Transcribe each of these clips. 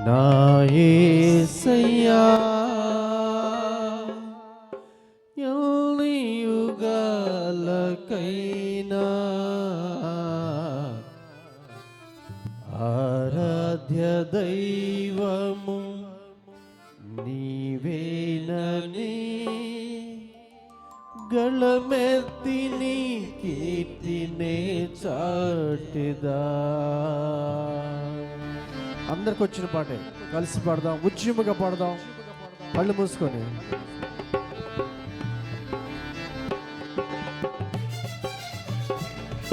నా యేసయ్యా ఎన్ని యుగాలకైనా ఆరాధ్య దైవము నీవేనని గళమెత్తి నీ కీర్తినే చాటిదా. అందరికి వచ్చిన పాటే కలిసి పాడదాం, ఉద్యమగా పాడదాం, కళ్ళు మూసుకొని.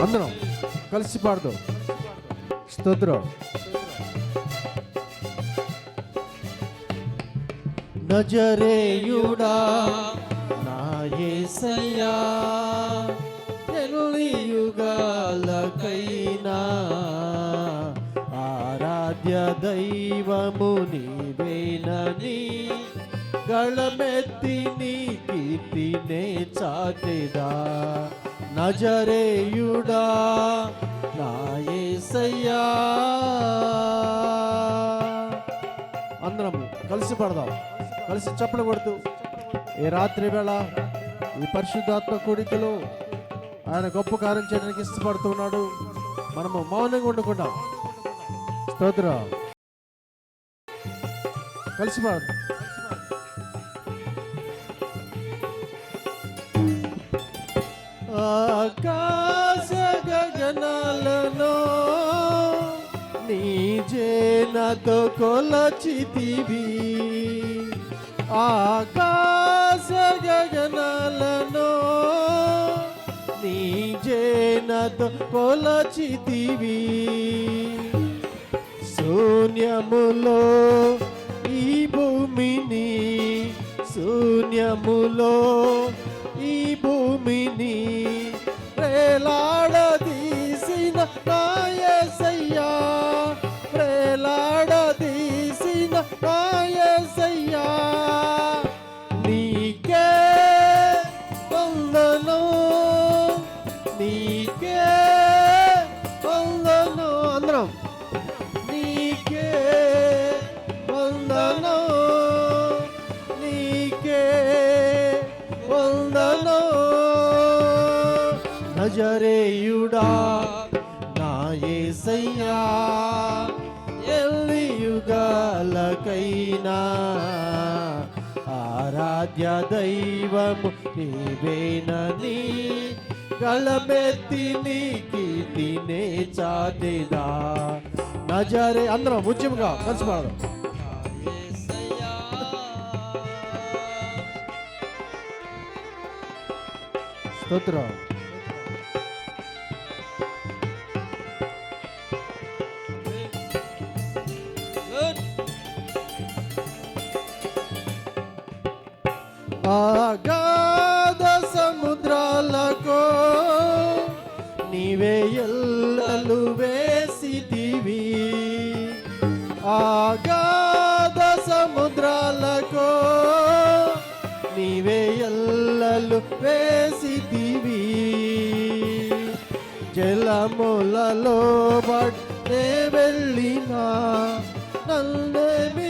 అందరం కలిసి పాడదాం. స్తోత్రం. నజరేయుడా నా యేసయ్యా ఎన్ని యుగాలకైనా ఆరాధ్య దైవము నీవేనని గళమెత్తి నీ కీర్తినే చాటెదా. నజరేయుడా నా యేసయ్యా. అందరం కలిసి పడదాం, కలిసి చప్పలు కొడుతూ ఈ రాత్రి వేళ ఈ పరిశుద్ధాత్మ కూడికలో ఆయన గొప్ప కార్యం చేయడానికి ఇష్టపడుతున్నాడు. మనము మౌనంగా ఉండకుండా స్తోత్రం కలిసి పాడదాం. ఆకాశ గగనాలను నీ జేనతో కొలచితివి, ఆకాశ గగనాలను నీ జేనతో కొలచితివి. శూన్యములో ఈ భూమిని, శూన్యములో ఈ భూమిని ప్రేలాడదీసిన నా యేసయ్యా, ప్రేలాడదీసిన నా యేసయ్యా. నీకే వందనం, నీకే వందనం. అందరం నీకే వందనం, నీకే వందనం. నజరేయుడా నా యేసయ్యా ఎన్ని యుగాలకైనా ఆరాధ్య దైవము నీవేనని గళమెత్తి నీ కీర్తినే చాటెదా. నజరే అందరం ఉద్యమంగా కలిసి పాడదాం. స్తోత్రం. అగాధ సముద్రాలకు నీవే ఎల్లలు వేసితివి, అగాధ సముద్రాలకు నీవే ఎల్లలు వేసితివి. జలములలో పడే వెళ్ళినా నన్నేమి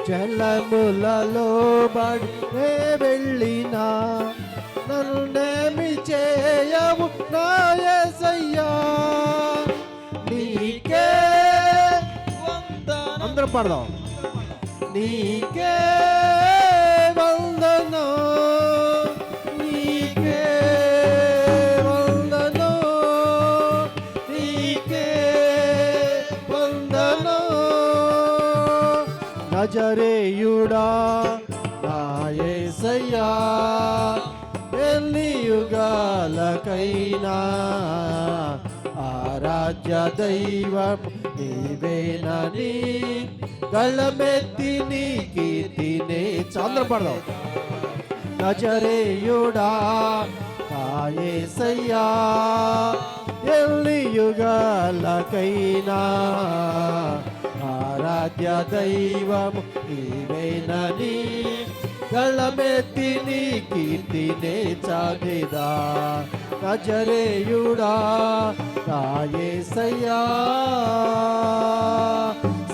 జలములలో పడే వెళ్ళినా నన్నేమి చేయవు నా యేసయ్యా. నీకే వందనం. అందరం పాడదాం. నీకే వందనం, నీకే వందనం, నీకే వందనం. నజరేయుడా నా యేసయ్యా ఎన్ని యుగాలకైనా ఆరాధ్య దైవం నీవేనని గళమెత్తి నీ కీర్తినే చాంద్రపడదాం. నజరేయుడా నా యేసయ్యా ఎన్ని యుగాలకైనా ఆరాధ్య దైవం నీవేనని గళమెత్తి నీ కీర్తినే చాటెదా నజరేయుడా నా యేసయ్యా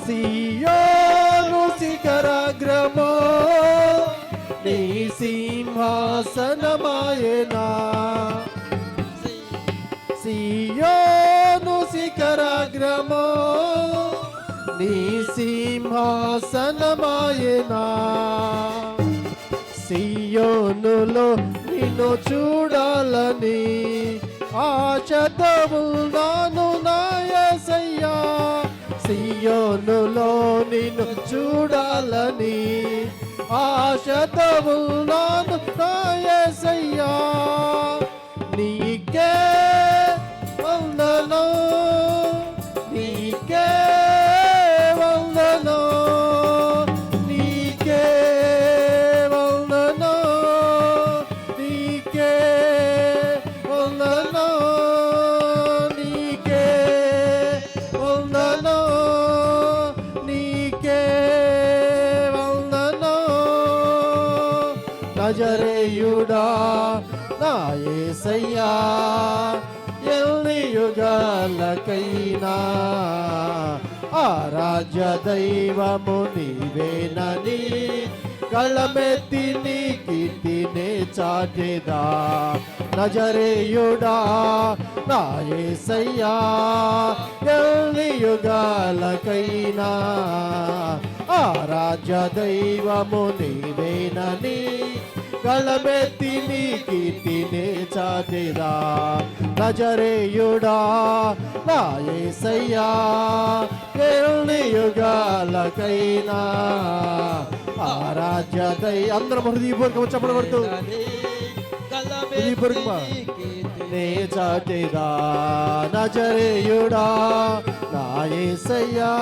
సియోను శిఖరాగ్రమో నీ సింహాసనమాయనా సియోను శిఖరాగ్రమో నీ సింహాసనమాయనా సియోనులో నిన్ను చూడాలని ఆశతో ఉన్నాను నా యేసయ్యా సియోనులో నిన్ను చూడాలని ఆశతో ఉన్నాను నా యేసయ్యా నీకే వందనం నీకే వందనం నీకే వందనం నీకే వందనం నీకే వందనం నీకే వందనం నజరేయుడా నా యేసయ్యా ఎన్ని యుగాలకైనా ఆరాధ్య దైవము నీవేనని గళమెత్తి నీ కీర్తినే చాటెదా నజరేయుడా నా యేసయ్యా ఎన్ని యుగాలకైనా ఆరాధ్య దైవము నీవేనని గళమెత్తి నీ కీర్తినే చాటెదా నజరేయుడా నా యేసయ్యా ఎన్ని యుగాలకైనా ఆరాధ్య అందరం హృదయపూర్వకం చెప్పబడుతూ హృదయపూర్వకమా నే చాటెదా నజరేయుడా నా యేసయ్యా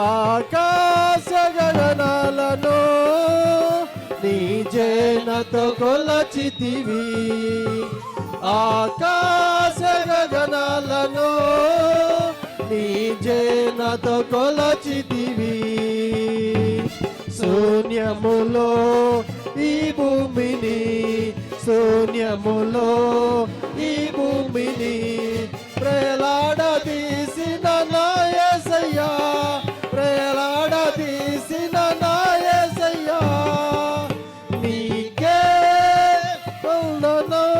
ఆకాశ గగనాలను నీ జేనతో కొలచితివి ఆకాశ గగనాలను నీ జేనతో కొలచితివి శూన్యములో ఈ భూమిని శూన్యములో ఈ భూమిని ప్రేలాడదీసిన నా యేసయ్యా ప్రేలాడదీసిన నా యేసయ్యా నీకే వందనం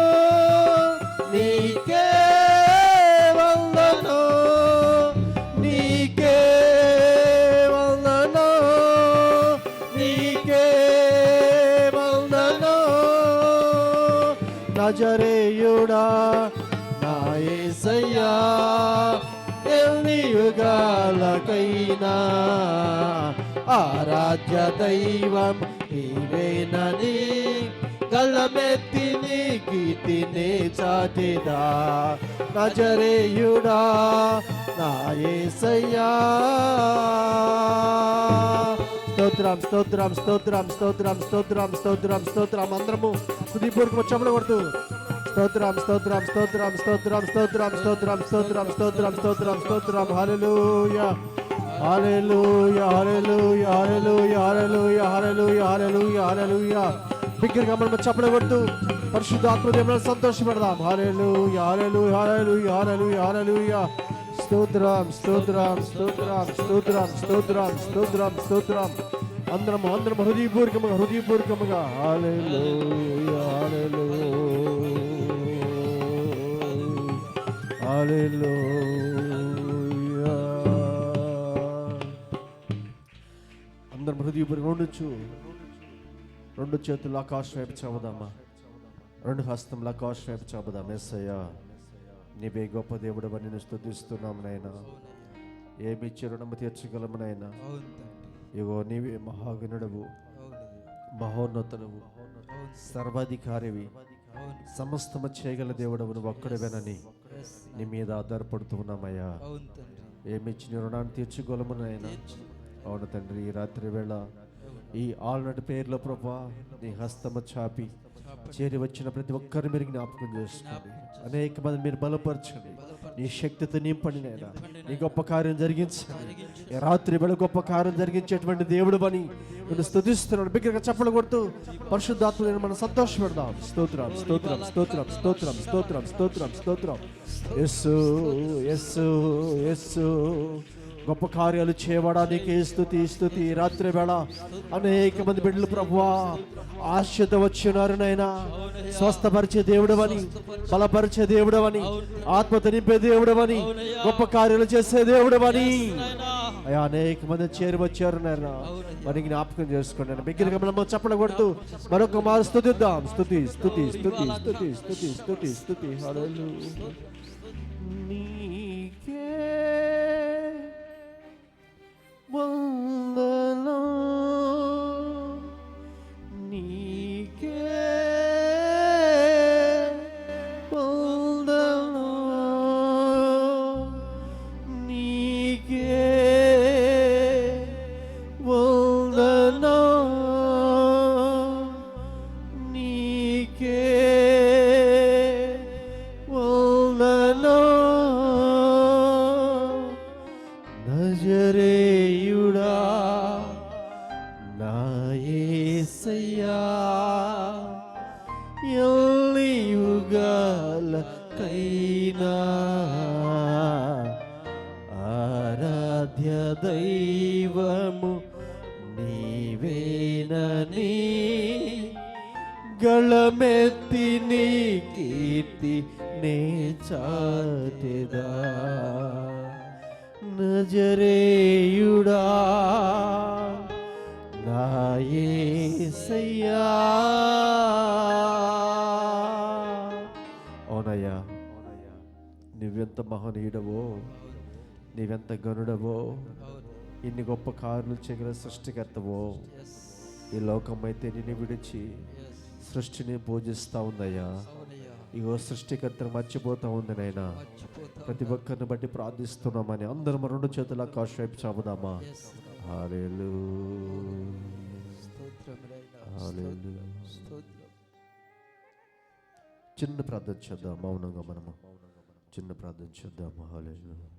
నీకే వందనం నీకే వందనం నీకే వందనం నజరేయుడా నా యేసయ్యా ఎన్ని యుగాలకైనా ఆరాధ్య దైవం నీవేనని గళమెత్తి నీ కీర్తినే చాటెదా నజరేయుడా నా యేసయ్యా స్తోత్రం స్తోత్రం స్తోత్రం స్తోత్రం స్తోత్రం స్తోత్రం స్తోత్రం అందరము హృదయపూర్వకం చెప్పబడుతూ స్తోత్రం స్తోత్రం స్తోత్రం స్తోత్రం స్తోత్రం స్తోత్రం స్తోత్రం స్తోత్రం స్తోత్రం స్తోత్రం హల్లెలూయా హల్లెలూయా హల్లెలూయా హల్లెలూయా హల్లెలూయా హల్లెలూయా హల్లెలూయా హల్లెలూయా బిగ్గరగా మనం చెప్పబడుతూ పరిశుద్ధాత్మ దేవుని సంతోషపెడదాం హల్లెలూయా హల్లెలూయా హల్లెలూయా హల్లెలూయా హల్లెలూయా స్తోత్రం స్తోత్రం స్తోత్రం స్తోత్రం స్తోత్రం స్తోత్రం స్తోత్రం అందరం హృదయపూర్వకముగా హల్లెలూయా హల్లెలూయా హల్లెలూయా అందరం హృదయపూర్వకంగా రెండు చేతులు ఆకాశం వైపు చాపుదామా రెండు హస్తములు ఆకాశం వైపు చాపుదాం యేసయ్యా నీవే గొప్ప దేవుడు అని నేను స్తుతిస్తున్నాము నాయనా ఏమిచ్చి రుణము తీర్చగలము నాయనా ఇగో నీవే మహాగణుడవు మహోన్నతుడవు సర్వాధికారివి సమస్తము చేయగల దేవుడవు నువ్వు ఒక్కడవేనని నీ మీద ఆధారపడుతూ ఉన్నామయ్యా ఏమిచ్చి నీ రుణాన్ని తీర్చుకోలేము నాయనా అవును తండ్రి ఈ రాత్రి వేళ ఈ ఆల్రెడీ పేర్లో ప్రభా నీ హస్తము చాపి చేరి వచ్చిన ప్రతి ఒక్కరిని మీరు జ్ఞాపకం చేసుకోండి. అనేక మంది మీరు బలపరచండి, నీ శక్తితో నింపండి నాయనా. నీ గొప్ప కార్యం జరిగించండి. ఈ రాత్రి వేళ గొప్ప కార్యం జరిగించేటువంటి దేవుడు అని నేను స్తుతిస్తున్నాను. బిగ్గరగా చప్పలు కొడుతూ పరిశుద్ధాత్మ నేను మనం సంతోషపెడదాం. స్తోత్రం స్తోత్రం స్తోత్రం స్తోత్రం స్తోత్రం స్తోత్రం స్తోత్రం. యేసు యేసు యేసు గొప్ప కార్యాలు చేయడానికి స్తుతి స్తుతి. రాత్రి వేళ అనేక మంది బిడ్డలు ప్రభువా ఆశతో వచ్చినారు నాయనా. స్వస్థపరిచే దేవుడవని, బలపరిచే దేవుడవని, ఆత్మతో నింపే దేవుడవని, గొప్ప కార్యాలు చేసే దేవుడవని అయ్యా అనేక మంది చేరి వచ్చారు నాయన. మరి జ్ఞాపకం చేసుకోండి. బిగ్గరగా మనం చప్పలు కొడుతూ మరొక మారు స్తుతిద్దాం. స్తుతి స్తుతి స్తుతి స్తుతి స్తుతి స్తుతి స్తుతి. హల్లెలూయా. నీకే వందనం, నీకే వందనం, నీకే వందనం, నీకే వందనం. నజరేయుడా నా యేసయ్యా, ఎల్లి యుగాలకైనా ఆరాధ్య దైవము నీవేనని గళమెత్తి నీ కీర్తి నే చాటెదా. నజరేయుడా నా యేసయ్యా. అవునయ్యా, నువ్వెంత మహనీయుడవో, నీవెంత గనుడవో, ఇన్ని గొప్ప కార్యాలు చేయగల సృష్టికర్తవో. ఈ లోకమైతే నిన్ను విడిచి సృష్టిని పూజిస్తూ ఉందయ్యా. ఇగో సృష్టికర్తను మర్చిపోతా ఉంది నాయనా. ప్రతి ఒక్కరిని బట్టి ప్రార్థిస్తున్నామని అందరం రెండు చేతుల ఆకాశ వైపు చాపుదామా. చిన్న ప్రార్థన చేద్దాం. మౌనంగా మనము చిన్న ప్రార్థన చేద్దాము. హల్లెలూయా.